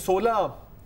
16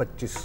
25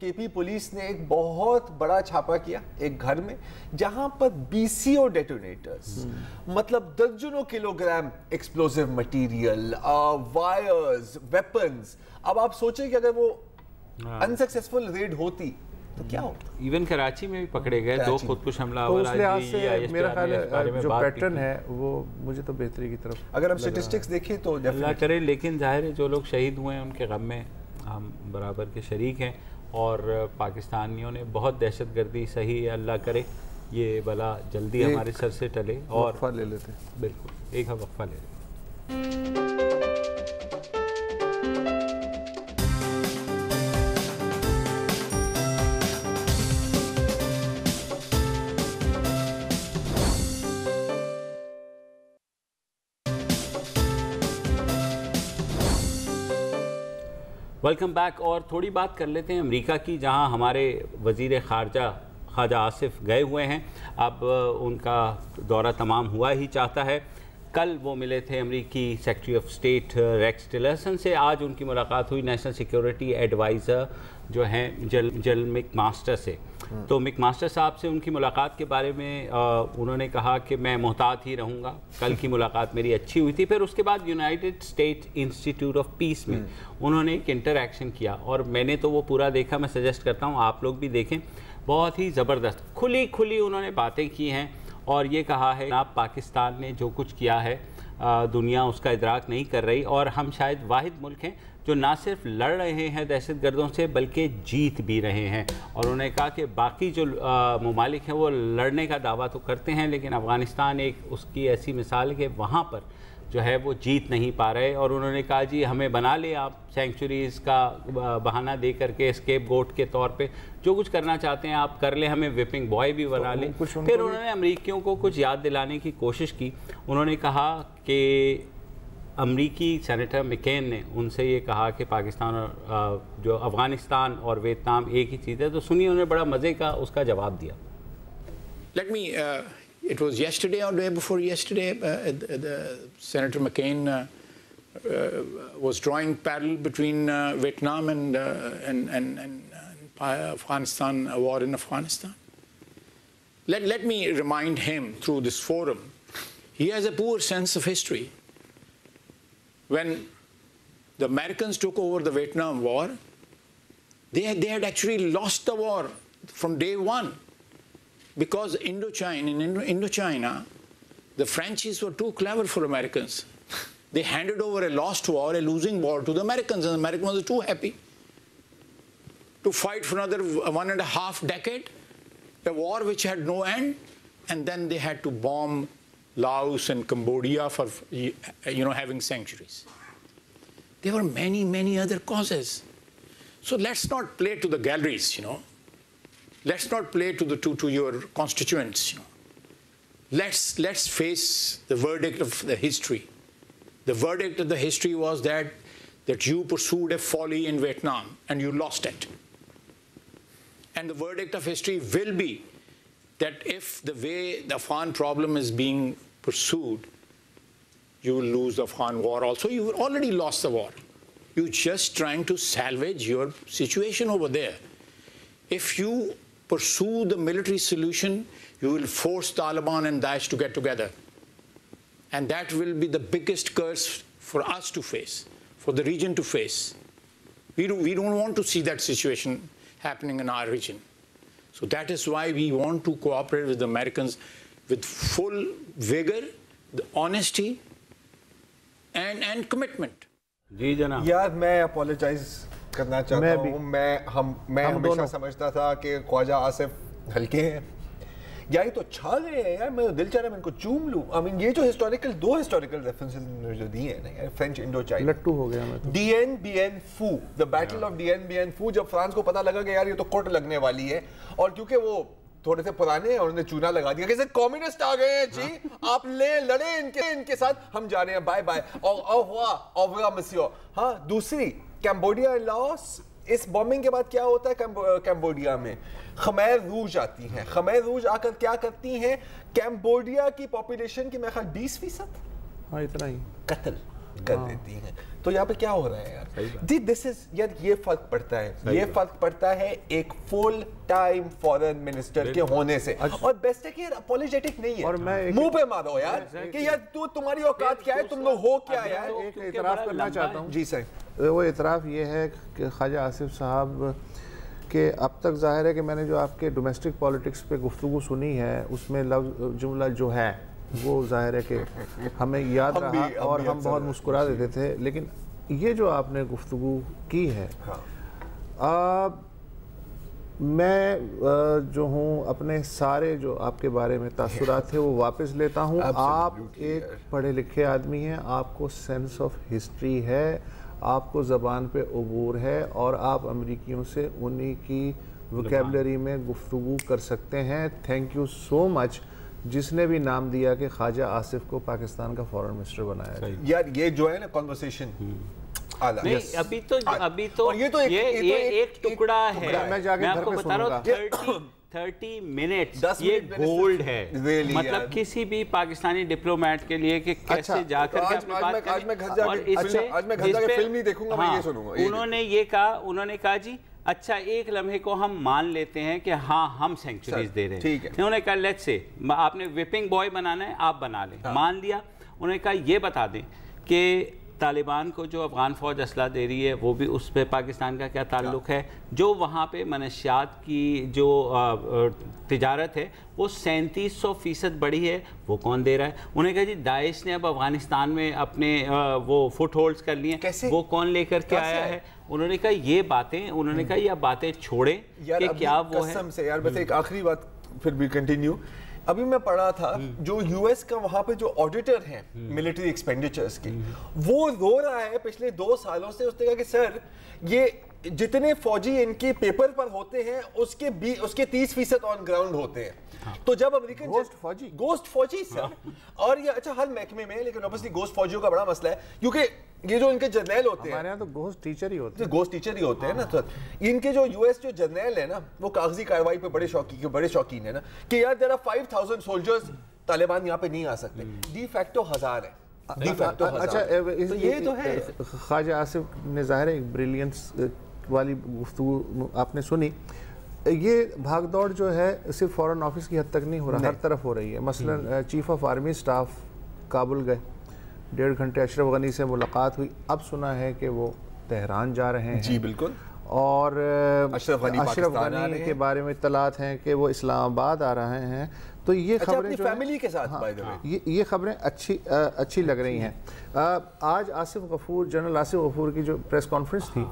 کے P police نے ایک بہت بڑا چھاپا کیا ایک گھر میں جہاں پر BCO ڈیٹونیٹرز مطلب درجنوں kilogram explosive material wires weapons. اب آپ سوچیں کہ اگر وہ انسکسیسفل ریڈ ہوتی تو کیا ہوتا. ایون کراچی میں بھی پکڑے گئے 2 خودکش حملہ آور. اس لحاظ سے میرا خیال ہے جو پیٹرن ہے وہ مجھے تو بہتری کی طرف اگر ہم سٹیٹسٹکس دیکھیں تو اللہ کرے. لیکن ظاہر ہے جو لوگ شہید ہوئے ہیں ان کے غم میں ہم برابر کے شریک ہیں اور پاکستانیوں نے بہت دہشت گردی صحیح ہے. اللہ کرے یہ بلا جلدی ہمارے سر سے ٹلے. اور وقفہ لے لیتے بالکل ایک وقفہ لے لیتے. Welcome back. اور تھوڑی بات کر لیتے ہیں امریکہ کی جہاں ہمارے وزیر خارجہ خواجہ آصف گئے ہوئے ہیں. اب ان کا دورہ تمام ہوا ہی چاہتا ہے. کل وہ ملے تھے امریکی secretary of state Rex Tillerson سے. آج ان کی ملاقات ہوئی نیشنل سیکیورٹی ایڈوائزر جو ہیں جنرل مک ماسٹر سے. تو مک ماسٹر صاحب سے ان کی ملاقات کے بارے میں انہوں نے کہا کہ میں محتاط ہی رہوں گا. کل کی ملاقات میری اچھی ہوئی تھی. پھر اس کے بعد United state institute of peace میں انہوں نے ایک انٹر ایکشن کیا اور میں نے تو وہ پورا دیکھا. میں سجیسٹ کرتا ہوں آپ لوگ بھی دیکھیں. بہت ہی زبردست کھلی انہوں نے باتیں کی ہیں اور یہ کہا ہے آپ پاکستان نے جو کچھ کیا ہے دنیا اس کا ادراک نہیں کر رہی اور ہم شاید واحد ملک ہیں جو نہ صرف لڑ رہے ہیں دہشت گردوں سے بلکہ جیت بھی رہے ہیں. اور انہوں نے کہا کہ باقی جو ممالک ہیں وہ لڑنے کا دعویٰ تو کرتے ہیں لیکن افغانستان ایک اس کی ایسی مثال ہے کہ وہاں پر جو ہے وہ جیت نہیں پا رہے. اور انہوں نے کہا جی ہمیں بنا لیں آپ سینکچوریز کا بہانہ دے کر کے اسکیپ گوٹ کے طور پہ جو کچھ کرنا چاہتے ہیں آپ کر لیں, ہمیں وپنگ بوائے بھی بنا لیں. پھر انہوں نے امریکیوں کو کچھ یاد دلانے کی کوشش کی. انہوں نے کہا کہ امریکی سینیٹر مکین نے ان سے یہ کہا کہ پاکستان اور جو افغانستان اور ویتنام ایک ہی چیز ہے. تو سنیے انہوں نے بڑا مزے کا اس کا جواب دیا. Let me, it was yesterday or day before yesterday, Senator McCain was drawing parallel between Vietnam and Afghanistan, a war in Afghanistan. Let me remind him through this forum, he has a poor sense of history. When the Americans took over the Vietnam War, they had actually lost the war from day one. Because in Indochina, the Frenchies were too clever for Americans. They handed over a lost war, a losing war to the Americans, and the Americans were too happy to fight for another 1.5 decades, a war which had no end, and then they had to bomb Laos and Cambodia for having sanctuaries. There were many other causes. So let's not play to the galleries, Let's not play to your constituents. Let's face the verdict of the history. The verdict of the history was that you pursued a folly in Vietnam and you lost it. And the verdict of history will be that if the way the Afghan problem is being pursued, you will lose the Afghan war also. You already lost the war. You're just trying to salvage your situation over there. If you pursue the military solution, you will force Taliban and Daesh to get together. And that will be the biggest curse for us to face, for the region to face. We don't want to see that situation happening in our region. So that is why we want to cooperate with the Americans with full vigor, the honesty, and commitment. جی جناب. یار میں apologise کرنا چاہتا ہوں. میں ہمیشہ سمجھتا تھا کہ خواجہ آصف ہلکے ہیں یا ہی تو چھا گئے ہیں یار. میں دل چاہ رہا ہے میں ان کو چوم لوں. یہ جو دو ہسٹوریکل ریفرنسز جو دیے ہیں نا یار, فرینچ انڈو چائنا لٹو ہو گیا. Dien Bien Phu, the battle of Dien Bien Phu, جب فرانس کو پتہ لگا کہ یار یہ تو کوٹ لگنے والی ہے اور کیونکہ وہ تھوڑے سے پرانے ہیں اور انہوں نے چونا لگا دیا کہ کمیونسٹ آ گئے ہیں جی, آپ لڑیں ان کے ساتھ, ہم جا رہے ہیں, بائے بائے, اور مسیو. ہاں دوسری کیمبوڈیا اور لاؤس, اس بومبنگ کے بعد کیا ہوتا ہے کیمبوڈیا میں, خمیر روج آتی ہیں. خمیر روج آ کر کیا کرتی ہیں, کیمبوڈیا کی پاپولیشن کی میں خیال 20%, ہاں اتنا ہی, قتل کر دیتی ہیں. تو یہاں پہ کیا ہو رہا ہے یار؟ جی دس از یار یہ فرق پڑتا ہے, یہ فرق پڑتا ہے ایک فل ٹائم فارن منسٹر کے ہونے سے. اور بیسٹ ہے کہ یار اپولوجیٹک نہیں ہے, منہ پہ مارو یار کہ یار تمہاری اوقات کیا ہے, تم لوگ ہو کیا یار. ایک اعتراف کرنا چاہتا ہوں. جی سر. وہ اعتراف یہ ہے کہ خواجہ آصف صاحب کہ اب تک ظاہر ہے کہ میں نے جو آپ کے ڈومیسٹک پالیٹکس پہ گفتگو سنی ہے اس میں لفظ جملہ جو ہے وہ ظاہر ہے کہ ہمیں یاد رہا اور ہم بہت مسکرا دیتے تھے, لیکن یہ جو آپ نے گفتگو کی ہے میں جو ہوں اپنے سارے جو آپ کے بارے میں تاثرات تھے وہ واپس لیتا ہوں. آپ ایک پڑھے لکھے آدمی ہیں, آپ کو سینس آف ہسٹری ہے, آپ کو زبان پہ عبور ہے اور آپ امریکیوں سے انہی کی وکیبلری میں گفتگو کر سکتے ہیں. تھینک یو سو مچ جس نے بھی نام دیا کہ خواجہ آصف کو پاکستان کا فورن منسٹر بنایا گیا. یار یہ جو ہے نا کنورسیشن نہیں, ابھی تو یہ ایک ٹکڑا ہے. میں آپ کو بتا رہا ہوں 30 منٹس یہ گولڈ ہے, مطلب کسی بھی پاکستانی ڈپلومیٹ کے لیے کہ کیسے جا کر کے اپنی بات کریں. اور انہوں نے یہ کہا, انہوں نے کہا جی اچھا ایک لمحے کو ہم مان لیتے ہیں کہ ہاں ہم سینکچوریز دے رہے ہیں. انہوں نے کہا لیٹس سے آپ نے وپنگ بوائے بنانا ہے آپ بنا لیں, مان لیا. انہوں نے کہا یہ بتا دیں کہ طالبان کو جو افغان فوج اسلحہ دے رہی ہے وہ بھی اس پہ پاکستان کا کیا تعلق ہے, جو وہاں پہ منشیات کی جو تجارت ہے وہ 3700% بڑھی ہے وہ کون دے رہا ہے. انہوں نے کہا جی داعش نے اب افغانستان میں اپنے وہ فٹ ہولڈز کر لیے ہیں, وہ کون لے کر کے آیا ہے. انہوں نے کہا یہ باتیں, انہوں نے کہا یہ باتیں چھوڑیں کہ کیا وہ ہے. قسم سے یار بس ایک آخری بات پھر بھی کنٹینیو. ابھی میں پڑھا تھا جو یو ایس کا وہاں پہ جو آڈیٹر ہیں ملٹری ایکسپینڈیچرز کی, وہ رو رہا ہے پچھلے 2 سالوں سے. اس نے کہا کہ سر یہ جتنے فوجی ان کے پیپر پر ہوتے ہیں اس کے 30% آن گراؤنڈ ہوتے ہیں. تو جب امریکن گوسٹ فوجی سر, اور یہ اچھا ہر محکمے میں, لیکن اوبویسلی گوسٹ فوجیوں کا بڑا مسئلہ ہے کیونکہ یہ جو ان کے جرنیل ہوتے ہیں, ہمارے یہاں تو گوسٹ ٹیچر ہی ہوتے ہیں, گوسٹ ٹیچر ہی ہوتے ہیں نا سر. ان کے جو یو ایس جو جرنیل ہیں نا وہ کاغذی کارروائی پہ بڑے شوقین ہیں نا کہ یار there are 5000 سولجرز طالبان یہاں پہ نہیں آ سکتے, ڈی فیکٹو 1000 ہیں. اچھا یہ تو ہے. خواجہ آصف نے ظاہر ایک بریلینس والی گفتگو آپ نے سنی. یہ بھاگ دوڑ جو ہے صرف فورن آفس کی حد تک نہیں ہو رہا, ہر طرف ہو رہی ہے. مثلا chief of army staff Kabul گئے, 1.5 گھنٹے اشرف غنی سے ملاقات ہوئی. اب سنا ہے کہ وہ تہران جا رہے ہیں. جی بالکل. اور اشرف غنی کے بارے میں اطلاعات ہیں کہ وہ اسلام آباد آ رہے ہیں. تو یہ خبریں جو فیملی کے ساتھ یہ خبریں اچھی لگ رہی ہیں. آج آصف غفور, جنرل آصف غفور کی جو پریس کانفرنس تھی,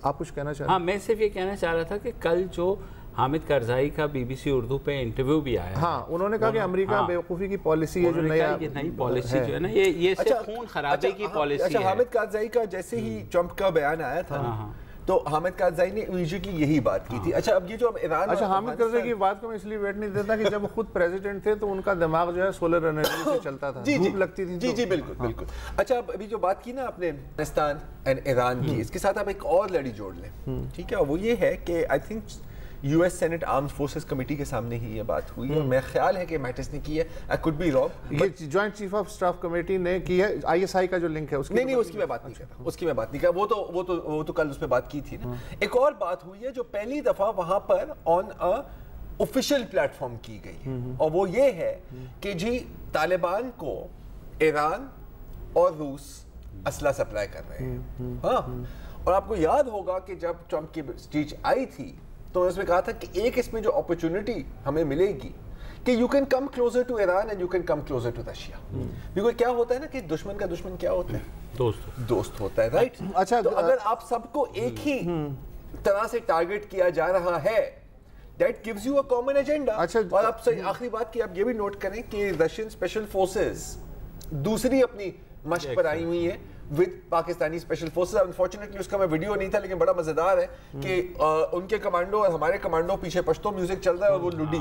آپ کچھ کہنا چاہ رہے ہیں؟ ہاں میں صرف یہ کہنا چاہ رہا تھا کہ کل جو حامد کرزائی کا بی بی سی اردو پہ انٹرویو بھی آیا, ہاں انہوں نے کہا کہ امریکہ بیوقوفی کی پالیسی ہے جو نئی پالیسی جو ہے نا یہ صرف خون خرابے کی پالیسی ہے. اچھا حامد کرزائی کا جیسے ہی ٹرمپ کا بیان آیا تھا تو حامد کرزائی نے امیڈیٹلی یہی بات کی تھی. اچھا اب یہ جو ایران, اچھا حامد کرزائی کی بات کو میں اس لیے ویٹ نہیں دیتا کہ جب خود پریزیڈنٹ تھے تو ان کا دماغ جو ہے سولر انرجی سے چلتا تھا, دھوپ لگتی تھی. جی بالکل بالکل. اچھا اب ابھی جو بات کی نا آپ نے پاکستان اینڈ ایران کی, اس کے ساتھ آپ ایک اور لڑی جوڑ لیں, ٹھیک ہے, وہ یہ ہے کہ I think US Senate armed forces committee کے سامنے ہی یہ بات ہوئی ہے. میں خیال ہے کہ میٹس نے کی ہے, آئی کوڈ بی رانگ. یہ joint chief of staff committee نے کی ہے. آئی ایس آئی کا جو لنک ہے اس کی نہیں اس کی میں بات نہیں کرتا, اس کی میں بات نہیں کرتا. وہ تو کل اس پہ بات کی تھی نا. ایک اور بات ہوئی ہے جو پہلی دفعہ وہاں پر آن آفیشیل پلیٹ فارم کی گئی, اور وہ یہ ہے کہ جی طالبان کو ایران اور روس اسلحہ سپلائی کر رہے ہیں. ہاں, اور آپ کو یاد ہوگا کہ جب ٹرمپ کی اسپیچ آئی تھی تو اس میں کہا تھا کہ ایک اس میں جو اپرچونٹی ہمیں ملے گی کہ you can come closer to Iran and you can come closer to Russia. کیونکہ کیا ہوتا ہے نا کہ دشمن کا دشمن کیا ہوتا ہے, دوست ہوتا ہے, رائٹ. اچھا تو اگر آپ سب کو ایک ہی طرح سے ٹارگٹ کیا جا رہا ہے, that gives you a common agenda. اور آپ آخری بات کی آپ یہ بھی نوٹ کریں کہ رشین اسپیشل فورسز دوسری اپنی مشق پر آئی ہوئی ہیں with Pakistani special forces. Unfortunately اس کا میں ویڈیو نہیں تھا, لیکن بڑا مزیدار ہے کہ ان کے کمانڈو اور ہمارے کمانڈو پیچھے پشتو میوزک چل رہا ہے اور وہ لڈی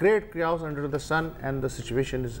great chaos under the sun and the situation is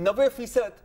90%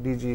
DG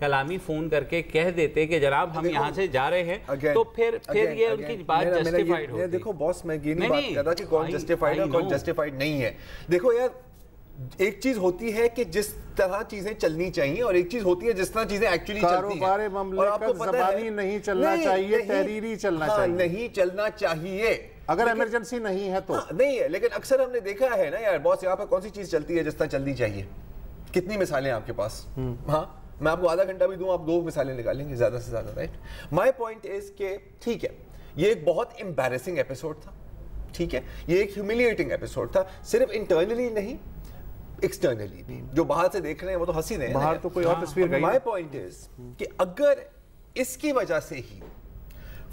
کلامی فون کر کے کہہ دیتے کہ جناب ہم یہاں سے جا رہے ہیں تو پھر یہ ان کی بات جسٹیفائیڈ ہوتی. دیکھو باس میں یہ نہیں بات کر رہا کہ کون جسٹیفائیڈ ہے کون جسٹیفائیڈ نہیں ہے. دیکھو یار ایک چیز ہوتی ہے کہ جس طرح چیزیں چلنی چاہیے اور ایک چیز ہوتی ہے جس طرح چیزیں ایکچولی چلتی ہیں. کاروبار مملکت زبانی نہیں چلنا چاہیے, تحریری چلنا چاہیے. نہیں چلنا چاہیے اگر ایمرجنسی نہیں ہے تو نہیں ہے, لیکن اکثر ہم نے دیکھا ہے نا یار باس یہاں پہ کون سی چیز چلتی ہے جس طرح چلنی چاہیے. کتنی مثالیں آپ کے پاس, ہاں میں آپ کو آدھا گھنٹہ بھی دوں آپ 2 مثالیں نکالیں گے زیادہ سے زیادہ, رائٹ. مائی پوائنٹ از کہ ٹھیک ہے یہ ایک بہت امبیرسنگ ایپیسوڈ تھا, ٹھیک ہے یہ ایک ہیوملیٹنگ ایپیسوڈ تھا, صرف انٹرنلی نہیں ایکسٹرنلی بھی. جو باہر سے دیکھ رہے ہیں وہ تو ہنسی رہے ہیں, باہر تو کوئی اور تصویر گئی. مائی پوائنٹ از کہ اگر اس کی وجہ سے ہی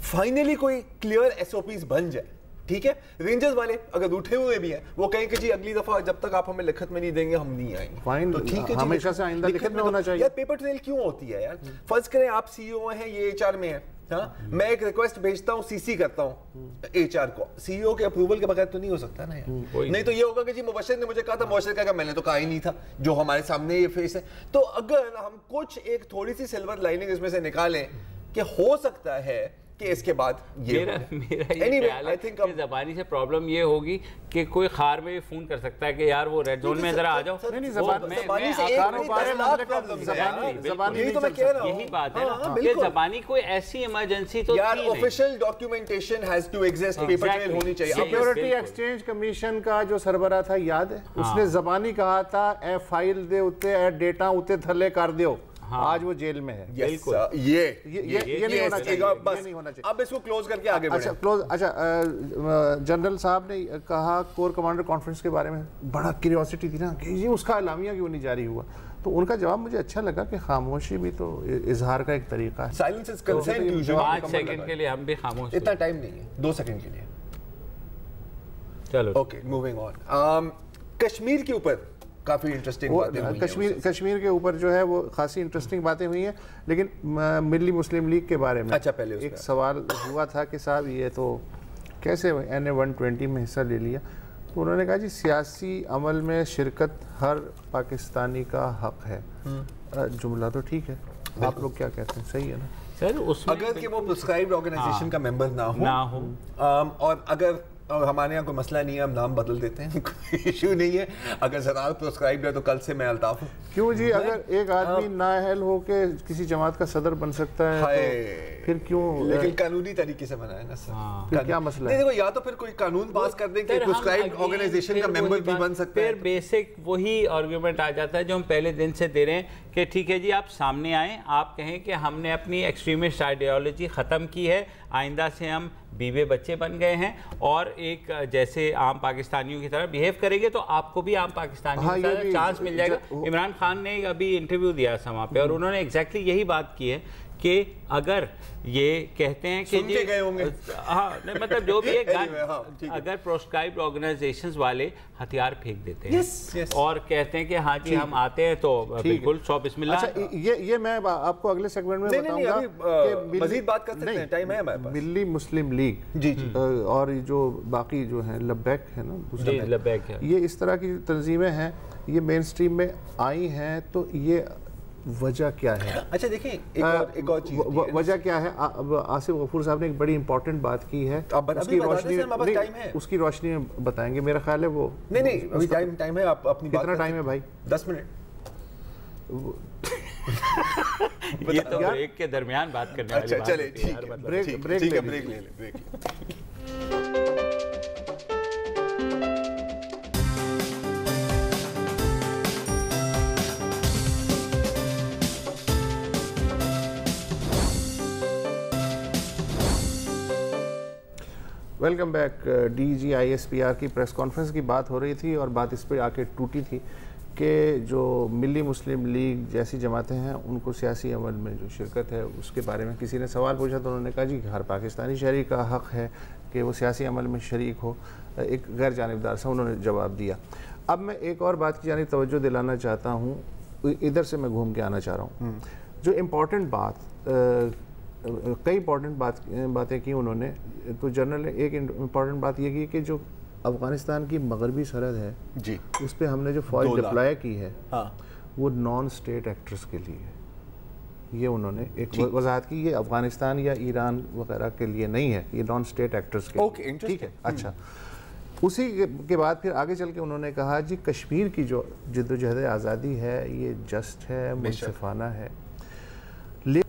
فائنلی کوئی کلیئر ایس او پیز بن جائے, ٹھیک ہے رینجرز والے اگر اٹھے ہوئے بھی ہیں وہ کہیں کہ جی اگلی دفعہ جب تک آپ ہمیں لکھت میں نہیں دیں گے ہم نہیں آئیں گے, تو ٹھیک ہے ہمیشہ سے آئندہ لکھت میں ہونا چاہیے. یار پیپر ٹریل کیوں ہوتی ہے یار؟ فرض کریں آپ سی او ہیں, یہ ایچ آر میں ہیں, ہاں میں ایک ریکویسٹ بھیجتا ہوں, سی سی کرتا ہوں ایچ آر کو, سی او کے اپروول کے بغیر تو نہیں ہو سکتا نا یار. نہیں تو یہ ہوگا کہ جی مبشر نے مجھے کہا تھا, مبشر کہا کہ میں نے تو کہا ہی نہیں تھا, جو ہمارے سامنے یہ فیس ہے. تو اگر ہم کچھ ایک تھوڑی سی سلور لائننگ اس میں سے نکالیں کہ ہو سکتا ہے کہ اس کے بعد میرا یہ خیال ہے کہ زبانی سے پرابلم یہ ہوگی کہ کوئی خار میں فون کر سکتا ہے کہ یار وہ ریڈ زون میں ذرا آ جاؤ. یہی بات ہے کہ زبانی کوئی ایسی ایمرجنسی تو یار official documentation has to exist, paper trail ہونی چاہیے. سیکیورٹی ایکسچینج کمیشن کا جو سربراہ تھا یاد ہے, اس نے زبانی کہا تھا اے فائل دے اتے اے ڈیٹا اتے تھلے کر دیو, آج وہ جیل میں ہے. بالکل یہ نہیں ہونا چاہیے. اب اس کو کلوز کر کے آگے بڑھیں. اچھا جنرل صاحب نے کہا کور کمانڈر کانفرنس کے بارے میں بڑا کیوریوسٹی تھی نا کہ یہ اس کا اعلامیہ کیوں نہیں جاری ہوا, تو ان کا جواب مجھے اچھا لگا کہ خاموشی بھی تو اظہار کا ایک طریقہ ہے. Silence is consent usually. 5 second کے لیے ہم بھی خاموش, اتنا ٹائم نہیں ہے, 2 سیکنڈ کے لیے. چلو اوکے موونگ آن. کشمیر کے اوپر کافی انٹرسٹنگ باتیں ہوئی ہیں. کشمیر کے اوپر جو ہے وہ خاصی انٹرسٹنگ باتیں ہوئی ہیں, لیکن ملی مسلم لیگ کے بارے میں پہلے ایک سوال ہوا تھا کہ صاحب یہ تو کیسے NA-120 میں حصہ لے لیا. تو انہوں نے کہا جی سیاسی عمل میں شرکت ہر پاکستانی کا حق ہے. جملہ تو ٹھیک ہے, آپ لوگ کیا کہتے ہیں, صحیح ہے نا سر؟ اگر کہ وہ پرسکرائبڈ آرگنائزیشن کا ممبر نہ ہو, اور اگر اور ہمارے یہاں کوئی مسئلہ نہیں ہے, ہم نام بدل دیتے ہیں, کوئی ایشو نہیں ہے. اگر زراعت پرسکرائبڈ ہے تو کل سے میں الطاف ہوں. کیوں جی, اگر ایک آدمی نااہل ہو کے کسی جماعت کا صدر بن سکتا ہے تو پھر کیوں؟ لیکن قانونی طریقے سے بنا ہے نا سر. کیا مسئلہ ہے؟ دیکھو یا تو پھر کوئی قانون پاس کر دیں کہ پرسکرائبڈ آرگنائزیشن کا ممبر بھی بن سکتا ہے. پھر بیسک وہی آرگیومنٹ آ جاتا ہے جو ہم پہلے دن سے دے رہے ہیں کہ ٹھیک ہے جی آپ سامنے آئیں, آپ کہیں کہ ہم نے اپنی ایکسٹریمسٹ آئیڈیالوجی ختم کی ہے, آئندہ سے ہم بیوے بچے بن گئے ہیں اور ایک جیسے عام پاکستانیوں کی طرح بیہیو کریں گے تو آپ کو بھی عام پاکستانیوں کی طرح چانس مل جائے گا. عمران خان نے ابھی انٹرویو دیا سما پہ اور انہوں نے ایگزیکٹلی یہی بات کی ہے کہ اگر یہ کہتے ہیں کہ جی گئے ہوں گے, ہاں مطلب جو بھی ہے, اگر پروسکرائبڈ آرگنائزیشنز والے ہتھیار پھینک دیتے ہیں اور کہتے ہیں کہ ہاں جی ہم آتے ہیں تو بالکل سو بسم اللہ. اچھا یہ میں آپ کو اگلے سیگمنٹ میں بتاؤں گا کہ مزید بات کر سکتے ہیں, ٹائم ہے ہمارے پاس. ملی مسلم لیگ جی اور جو باقی جو ہیں لبیک ہے نا, لبیک ہے, یہ اس طرح کی تنظیمیں ہیں, یہ مین سٹریم میں آئی ہیں, تو یہ وجہ کیا ہے؟ اچھا دیکھیں ایک اور چیز وجہ کیا ہے. آصف غفور صاحب نے ایک بڑی امپورٹنٹ بات کی ہے, اس کی روشنی میں بتائیں گے. میرا خیال ہے وہ نہیں ابھی ٹائم ہے, آپ اپنی کتنا ٹائم ہے بھائی؟ 10 منٹ. یہ تو بریک کے درمیان بات کرنے والی بات. چلے ٹھیک ہے, بریک لے لیں. Welcome back. DGISPR کی پریس کانفرنس کی بات ہو رہی تھی اور بات اس پہ آ کے ٹوٹی تھی کہ جو ملی مسلم لیگ جیسی جماعتیں ہیں ان کو سیاسی عمل میں جو شرکت ہے اس کے بارے میں کسی نے سوال پوچھا تو انہوں نے کہا جی ہر پاکستانی شہری کا حق ہے کہ وہ سیاسی عمل میں شریک ہو. ایک غیر جانبدار سا انہوں نے جواب دیا. اب میں ایک اور بات کی جانب توجہ دلانا چاہتا ہوں, ادھر سے میں گھوم کے آنا چاہ رہا ہوں. جو امپورٹنٹ بات, کئی امپورٹنٹ باتیں کی انہوں نے, تو جنرل نے ایک امپورٹنٹ بات یہ کی کہ جو افغانستان کی مغربی سرحد ہے جی اس پہ ہم نے جو فوج ڈپلائے کی ہے وہ نان اسٹیٹ ایکٹرز کے لیے ہے. یہ انہوں نے ایک وضاحت کی. یہ افغانستان یا ایران وغیرہ کے لیے نہیں ہے, یہ نان اسٹیٹ ایکٹرز کے لیے. ٹھیک ہے, اچھا. اسی کے بعد پھر آگے چل کے انہوں نے کہا جی کشمیر کی جو جد و جہد آزادی ہے یہ جسٹ ہے, منصفانہ ہے,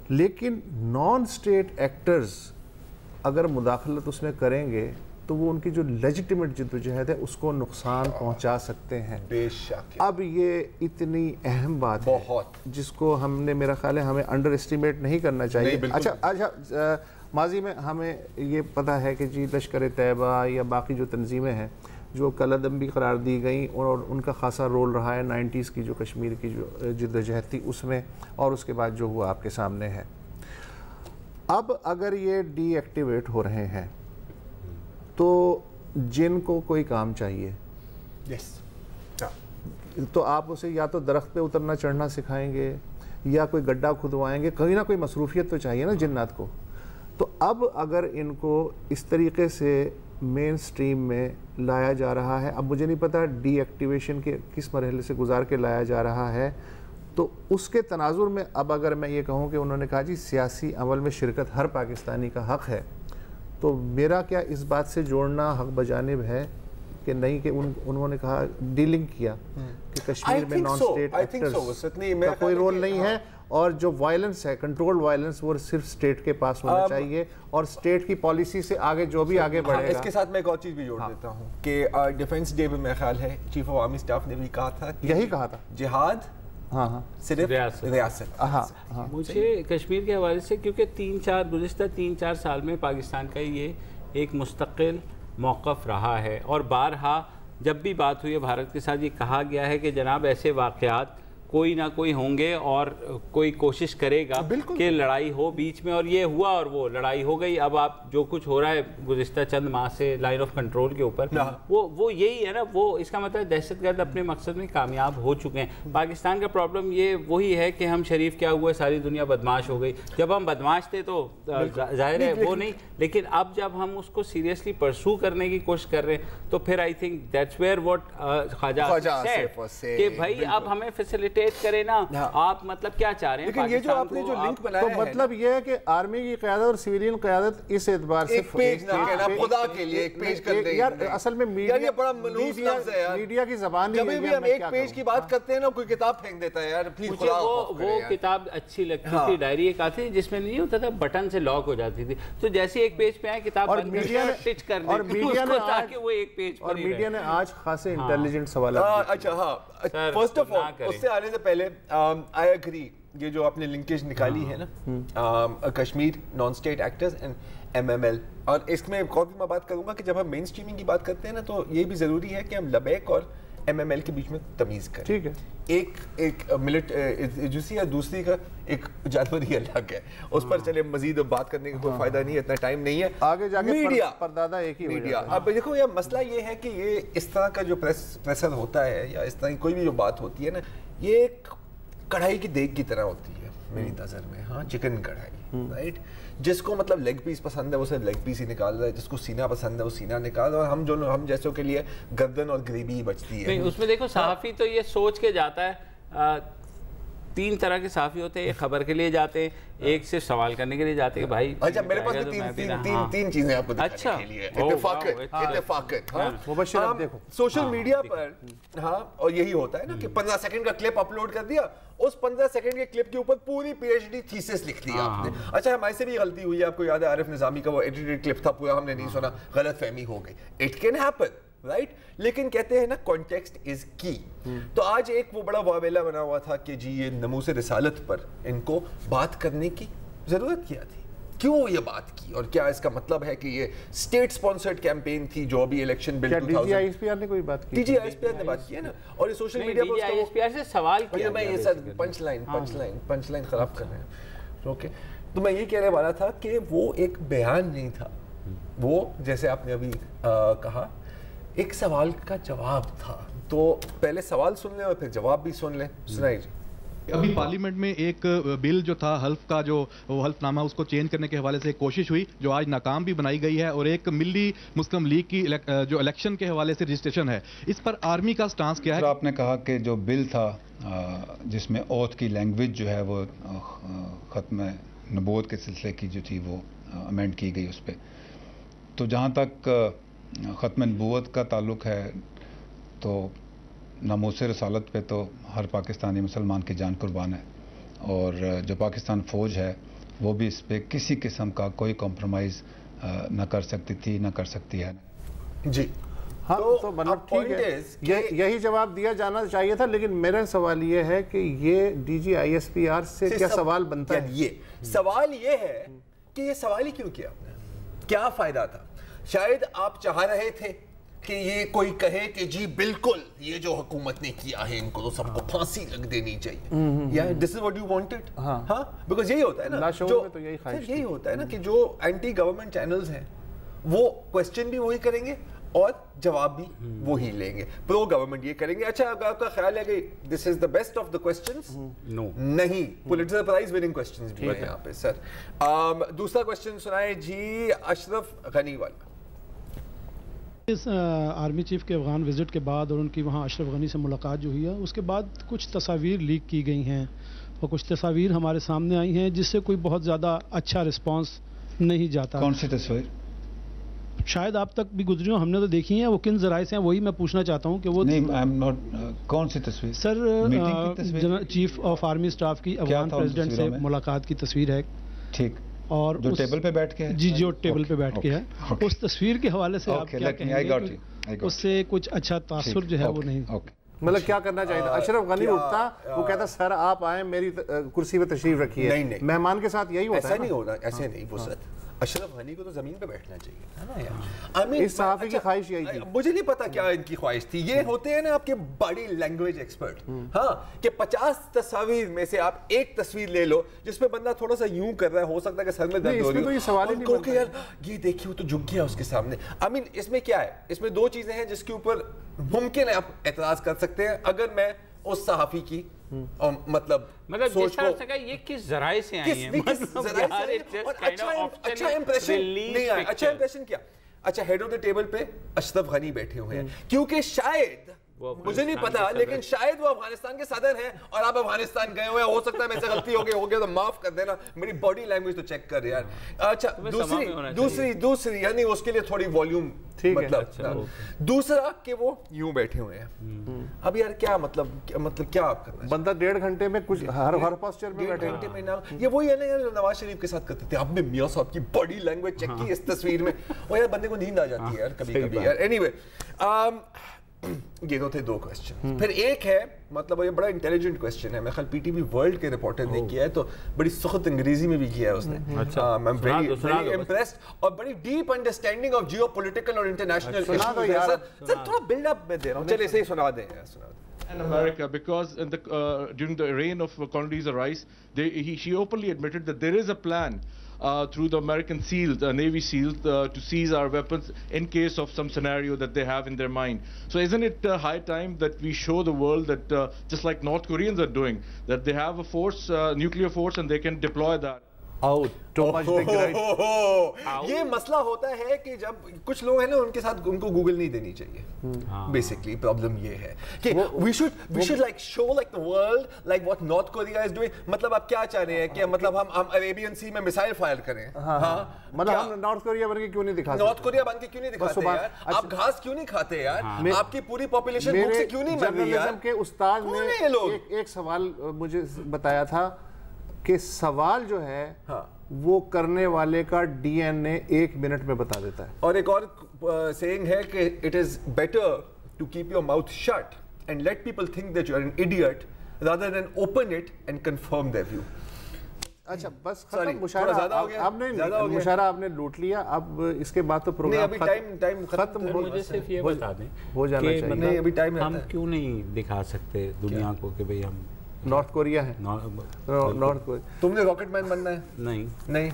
لیکن نان اسٹیٹ ایکٹرز اگر مداخلت اس میں کریں گے تو وہ ان کی جو لیجیٹیمیٹ جد و جہد ہے اس کو نقصان پہنچا سکتے ہیں. بے شک. اب یہ اتنی اہم بات ہے جس کو ہم نے, میرا خیال ہے ہمیں انڈر اسٹیمیٹ نہیں کرنا چاہیے. اچھا, ماضی میں ہمیں یہ پتہ ہے کہ جی لشکر طیبہ یا باقی جو تنظیمیں ہیں جو کالعدم بھی قرار دی گئیں اور ان کا خاصا رول رہا ہے 90s کی جو کشمیر کی جو جد و جہد تھی اس میں, اور اس کے بعد جو ہوا آپ کے سامنے ہے. اب اگر یہ ڈی ایکٹیویٹ ہو رہے ہیں تو جن کو کوئی کام چاہیے تو آپ اسے یا تو درخت پہ اترنا چڑھنا سکھائیں گے یا کوئی گڈھا کھدوائیں گے, کہیں نہ کوئی مصروفیت تو چاہیے نا جنات کو. تو اب اگر ان کو اس طریقے سے مین سٹریم میں لایا جا رہا ہے, اب مجھے نہیں پتا ڈی ایکٹیویشن کے کس مرحلے سے گزار کے لایا جا رہا ہے, تو اس کے تناظر میں اب اگر میں یہ کہوں کہ انہوں نے کہا جی سیاسی عمل میں شرکت ہر پاکستانی کا حق ہے, تو میرا کیا اس بات سے جوڑنا حق بجانب ہے کہ نہیں, کہ انہوں نے کہا ڈیلنگ کیا کہ کشمیر میں نان اسٹیٹ ایکٹرز کا کوئی رول نہیں ہے, اور جو وائلنس ہے, کنٹرول وائلنس, وہ صرف اسٹیٹ کے پاس ہونا چاہیے, اور اسٹیٹ کی پالیسی سے آگے جو بھی آگے بڑھے گا. اس کے ساتھ میں ایک اور چیز بھی جوڑ دیتا ہوں کہ ڈیفنس ڈے میں میرا خیال ہے چیف آف آرمی اسٹاف نے بھی کہا تھا, یہی کہا تھا, جہاد صرف ریاست. مجھے کشمیر کے حوالے سے, کیونکہ گزشتہ 3-4 سال میں پاکستان کا یہ ایک مستقل موقف رہا ہے, اور بارہا جب بھی بات ہوئی ہے بھارت کے ساتھ یہ کہا گیا ہے کہ جناب ایسے واقعات کوئی نہ کوئی ہوں گے اور کوئی کوشش کرے گا کہ لڑائی ہو بیچ میں, اور یہ ہوا اور وہ لڑائی ہو گئی. اب آپ جو کچھ ہو رہا ہے گزشتہ چند ماہ سے لائن آف کنٹرول کے اوپر, وہ یہی ہے نا, وہ اس کا مطلب دہشت گرد اپنے مقصد میں کامیاب ہو چکے ہیں. پاکستان کا پرابلم یہ وہی ہے کہ ہم شریف کیا ہوئے ساری دنیا بدماش ہو گئی. جب ہم بدماش تھے تو ظاہر ہے وہ نہیں, لیکن اب جب ہم اس کو سیریسلی پرسو کرنے کی کوشش کر رہے ہیں تو پھر I think that's where what Khawaja said کہ بھائی اب ہمیں فیسیلیٹیٹ کرے نا, آپ مطلب کیا چاہ رہے ہیں. لیکن یہ جو آپ نے جو لنک بنایا ہے, مطلب یہ ہے کہ آرمی کی قیادت اور سیویلین قیادت اس اعتبار سے ایک پیج نہ کہنا, خدا کے لیے ایک پیج کر دیں. یار اصل میں یہ بڑا منحوس لفظ ہے یار, میڈیا کی زبان نہیں ہے. جب بھی ہم ایک پیج کی بات کرتے ہیں نا کوئی کتاب پھینک دیتا ہے یار, پلیز خدا وہ کتاب اچھی لگتی تھی, ڈائری ایک آتی جس میں نہیں ہوتا تھا بٹن سے لاک ہو جاتی تھی, تو جیسے ایک پیج پہ آئے کتاب اور میڈیا نے ٹچ کر اور دی تاکہ وہ ایک پیج پر, اور میڈیا نے آج خاصے انٹیلیجنٹ سوالات. اچھا ہاں, فرسٹ آف آل اس سے آنے سے پہلے آئی اگری, یہ جو آپ نے لنکیج نکالی ہے نا Kashmir non state actors and MML, اور اس میں ایک اور بھی میں بات کروں گا کہ جب ہم مین اسٹریمنگ کی بات کرتے ہیں نا تو یہ بھی ضروری ہے کہ ہم لبیک اور MML کے بیچ میں تمیز کریں. ٹھیک ہے, ایک ملٹ ایجنسی ہے, دوسری کا ایک جانور ہی الگ ہے, اس پر چلے مزید بات کرنے کا کوئی فائدہ نہیں ہے, اتنا ٹائم نہیں ہے. آگے جا کے میڈیا پردادا ایک ہی میڈیا. اب دیکھو یہ مسئلہ یہ ہے کہ یہ اس طرح کا جو پریسر ہوتا ہے یا اس طرح کی کوئی بھی جو بات ہوتی ہے نا, یہ ایک کڑھائی کی دیگ کی طرح ہوتی ہے میری نظر میں. ہاں, چکن کڑھائی, رائٹ, جس کو مطلب لیگ پیس پسند ہے وہ صرف لیگ پیس ہی نکال رہا ہے, جس کو سینہ پسند ہے وہ سینہ نکال رہا ہے, اور ہم جیسوں کے لیے گردن اور گریوی ہی بچتی ہے. اس میں دیکھو صحافی تو یہ سوچ کے جاتا ہے, 3 طرح کے صحافی ہوتے ہیں, ایک خبر کے لیے جاتے ہیں, ایک صرف سوال کرنے کے لیے جاتے ہیں. بھائی اچھا میرے پاس تین چیزیں آپ کو دکھانے کے لیے, اتفاقت. مبشر دیکھو سوشل میڈیا پر ہاں, اور یہی ہوتا ہے نا کہ 15 سیکنڈ کا کلپ اپلوڈ کر دیا, اس 15 سیکنڈ کے کلپ کے اوپر پوری PhD تھیسس لکھ دیا آپ نے. اچھا ہمارے سے بھی غلطی ہوئی ہے, آپ کو یاد ہے عارف نظامی کا وہ ایڈیٹڈ کلپ تھا پورا, ہم نے نہیں سنا, غلط فہمی ہو گئی. اٹ کین ہیپن, رائٹ, لیکن کہتے ہیں نا کانٹیکسٹ از کی. تو آج ایک وہ بڑا واویلا بنا ہوا تھا کہ جی یہ ناموس رسالت پر ان کو بات کرنے کی ضرورت کیا تھی, کیوں یہ بات کی, اور کیا اس کا مطلب ہے کہ یہ اسٹیٹ سپانسرڈ کیمپین تھی جو ابھی الیکشن بل 2000 DGISPR نے کوئی بات کی, DGISPR نے بات کی ہے نا, اور یہ سوشل میڈیا پر DGISPR سے سوال کیا, میں یہ سر پنچ لائن خراب کر رہے ہیں. اوکے, تو میں یہ کہنے والا تھا کہ وہ ایک بیان نہیں تھا, وہ جیسے آپ نے ابھی کہا ایک سوال کا جواب تھا. تو پہلے سوال سن لیں اور پھر جواب بھی سن لیں. سنائیے جی. ابھی پارلیمنٹ میں ایک بل جو تھا حلف کا، جو وہ حلف نامہ اس کو چینج کرنے کے حوالے سے ایک کوشش ہوئی جو آج ناکام بھی بنائی گئی ہے، اور ایک ملی مسلم لیگ کی جو الیکشن کے حوالے سے رجسٹریشن ہے، اس پر آرمی کا سٹانس کیا ہے؟ آپ نے کہا کہ جو بل تھا جس میں اوتھ کی لینگویج جو ہے وہ ختم نبوت کے سلسلے کی جو تھی وہ امینڈ کی گئی اس پہ، تو جہاں تک ختم نبوت کا تعلق ہے تو ناموس رسالت پہ تو ہر پاکستانی مسلمان کی جان قربان ہے، اور جو پاکستان فوج ہے وہ بھی اس پہ کسی قسم کا کوئی کمپرومائز نہ کر سکتی تھی، نہ کر سکتی ہے۔ جی ہاں، تو مطلب ٹھیک ہے، یہی جواب دیا جانا چاہیے تھا، لیکن میرا سوال یہ ہے کہ یہ D G I S P R سے کیا سوال بنتا ہے؟ یہ سوال یہ ہے کہ یہ سوال ہی کیوں کیا آپ نے؟ کیا فائدہ تھا؟ شاید آپ چاہ رہے تھے کہ یہ کوئی کہے کہ جی بالکل یہ جو حکومت نے کیا ہے ان کو تو سب کو پھانسی لگ دینی چاہیے، یا دس از واٹ یو وانٹڈ؟ ہاں، بیکاز یہی ہوتا ہے نا، یہی ہوتا ہے نا کہ جو اینٹی گورنمنٹ چینلز ہیں وہ کوسچن بھی وہی کریں گے اور جواب بھی وہی لیں گے، پرو گورنمنٹ یہ کریں گے۔ اچھا آپ کا خیال ہے کہ this is the best of the questions? نہیں، پولیٹیکل پرائز وننگ کوسچنز بھی ہیں یہاں پہ سر۔ دوسرا کوسچن سنائے جی اشرف غنی والا۔ اس آرمی چیف کے افغان وزٹ کے بعد اور ان کی وہاں اشرف غنی سے ملاقات جو ہوئی ہے اس کے بعد کچھ تصاویر لیک کی گئی ہیں اور کچھ تصاویر ہمارے سامنے آئی ہیں جس سے کوئی بہت زیادہ اچھا رسپانس نہیں جاتا۔ کون سی تصویر؟ شاید آپ تک بھی گزری ہوں، ہم نے تو دیکھی ہیں، وہ کن ذرائع سے ہیں وہی میں پوچھنا چاہتا ہوں کہ وہ کون سی تصویر؟ سر چیف آف آرمی اسٹاف کی افغان پریزیڈنٹ سے ملاقات کی تصویر ہے، ٹھیک، اور جو ٹیبل پہ بیٹھ کے ہے؟ جی جو ٹیبل پہ بیٹھ کے ہے، اس تصویر کے حوالے سے آپ کیا کہیں گے؟ اس سے کچھ اچھا تاثر جو ہے وہ نہیں۔ مطلب کیا کرنا چاہیے تھا؟ اشرف غنی اٹھتا، وہ کہتا سر آپ آئیں میری کرسی پہ تشریف رکھیے، مہمان کے ساتھ یہی ہوتا ہے؟ ایسا نہیں ہوتا، ایسے نہیں وہ سر، اشرف غنی کو تو زمین پہ بیٹھنا چاہیے تھا نا یار۔ اس صحافی کی خواہش یہی تھی، مجھے نہیں پتا کیا ان کی خواہش تھی۔ یہ ہوتے ہیں نا آپ کے باڈی لینگویج ایکسپرٹ، ہاں، کہ 50 تصاویر میں سے آپ ایک تصویر لے لو جس پہ بندہ تھوڑا سا یوں کر رہا ہے، ہو سکتا ہے کہ سر میں درد ہو رہی ہو، اور کہ یار یہ دیکھیے وہ تو جھک گیا اس کے سامنے۔ آئی مین اس میں کیا ہے؟ اس میں دو چیزیں ہیں جس کے اوپر ممکن ہے آپ اعتراض کر سکتے ہیں۔ اگر میں اس صحافی کی مطلب جس طرح سے کہا یہ کس ذرائع سے آئی ہیں، اچھا امپریشن کیا؟ اچھا ہیڈ آف دا ٹیبل پہ اشرف غنی بیٹھے ہوئے ہیں، کیونکہ شاید مجھے نہیں پتا لیکن شاید وہ افغانستان کے صدر ہیں اور آپ افغانستان گئے ہوئے ہیں، ہو سکتا ہے میں سے غلطی ہو گیا تو معاف کر دینا، میری باڈی لینگویج تو چیک کر یار۔ اچھا دوسری یعنی اس کے لیے تھوڑی والیوم، مطلب دوسرا کہ وہ یوں بیٹھے ہوئے ہیں۔ اب یار کیا مطلب کیا آپ کرنا؟ بندہ 1.5 گھنٹے میں کچھ ہر پاسچر میں بیٹھے گھنٹے میں نا، یہ وہی ہے نا یار نواز شریف کے ساتھ کرتے تھے، آپ نے میاں صاحب کی باڈی لینگویج چیک کی اس تصویر میں، وہ یار بندے کو نیند آ جاتی ہے یار کبھی کبھی یار۔ اینی وے یہ تو تھے دو کوسچن، پھر ایک ہے مطلب یہ بڑا انٹیلیجنٹ کوسچن ہے، میں خیال پی ٹی وی ورلڈ کے رپورٹر نے کیا ہے تو بڑی سخت انگریزی میں بھی کیا ہے اس نے، ویری امپریسڈ اور بڑی deep understanding of geopolitical اور انٹرنیشنل ایشوز۔ سر تھوڑا بلڈ اپ میں دے رہا ہوں، چلے اسے ہی سنا دیں یار۔ In America, because during the reign of Condoleezza Rice, she openly admitted that there is a plan through the American SEALs, Navy SEALs, to seize our weapons in case of some scenario that they have in their mind. So isn't it high time that we show the world that just like North Koreans are doing, that they have a force, nuclear force, and they can deploy that? یہ مسئلہ ہوتا ہے کہ جب کچھ لوگ ہیں نا ان کے ساتھ ان کو گوگل نہیں دینی چاہیے، بیسکلی پرابلم یہ ہے کہ we should like show like the world like what North Korea is doing۔ مطلب آپ کیا چاہ رہے ہیں کہ مطلب ہم عربین سی میں میسائل فائر کریں؟ ہاں مطلب ہم نارتھ کوریا بن کے کیوں نہیں دکھاتے؟ نارتھ کوریا بن کے کیوں نہیں دکھاتے یار؟ آپ گھاس کیوں نہیں کھاتے یار؟ آپ کی پوری پاپولیشن بھوک سے کیوں نہیں مر رہی یار؟ کے استاد نے ایک سوال مجھے بتایا تھا کہ سوال جو ہے وہ کرنے والے کا ڈی این اے 1 منٹ میں بتا دیتا ہے۔ اور ایک اور سیئنگ ہے کہ it is better to keep your mouth shut and let people think that you are an idiot rather than open it and confirm their view. اچھا بس ختم، مشاعرہ آپ نے لوٹ لیا، اب اس کے بعد تو پروگرام ختم ہو۔ مجھے صرف یہ بتا دیں ہو جانا چاہیے، ہم کیوں نہیں دکھا سکتے دنیا کو کہ بھئی ہم نارتھ کوریا ہے؟ نارتھ کوریا تم نے راکٹ مین بننا ہے؟ نہیں،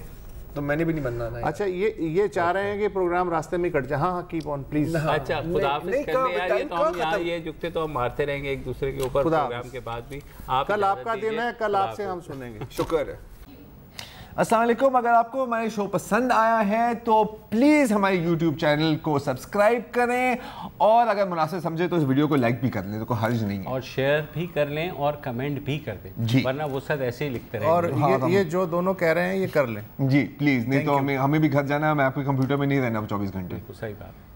تو میں نے بھی نہیں بننا نا. اچھا یہ چاہ رہے ہیں کہ پروگرام راستے میں کٹ جائے. ہاں کیپ آن پلیز. اچھا خدا حافظ کر لیں یار, یہ تو ہم یہاں یہ جھکتے تو ہم مارتے رہیں گے ایک دوسرے کے اوپر پروگرام کے بعد بھی. کل آپ کا دن ہے, کل آپ سے ہم سنیں گے. شکر ہے. السلام علیکم. اگر آپ کو ہمارے شو پسند آیا ہے تو پلیز ہمارے یوٹیوب چینل کو سبسکرائب کریں, اور اگر مناسب سمجھے تو اس ویڈیو کو لائک بھی کر لیں, تو کوئی حرج نہیں ہے, اور شیئر بھی کر لیں اور کمنٹ بھی کر دیں جی, ورنہ وہ سب ایسے ہی لکھتے رہیں. اور یہ جو دونوں کہہ رہے ہیں یہ کر لیں جی پلیز, نہیں تو ہمیں بھی گھر جانا ہے, میں آپ کے کمپیوٹر میں نہیں رہنا 24 گھنٹے. صحیح بات.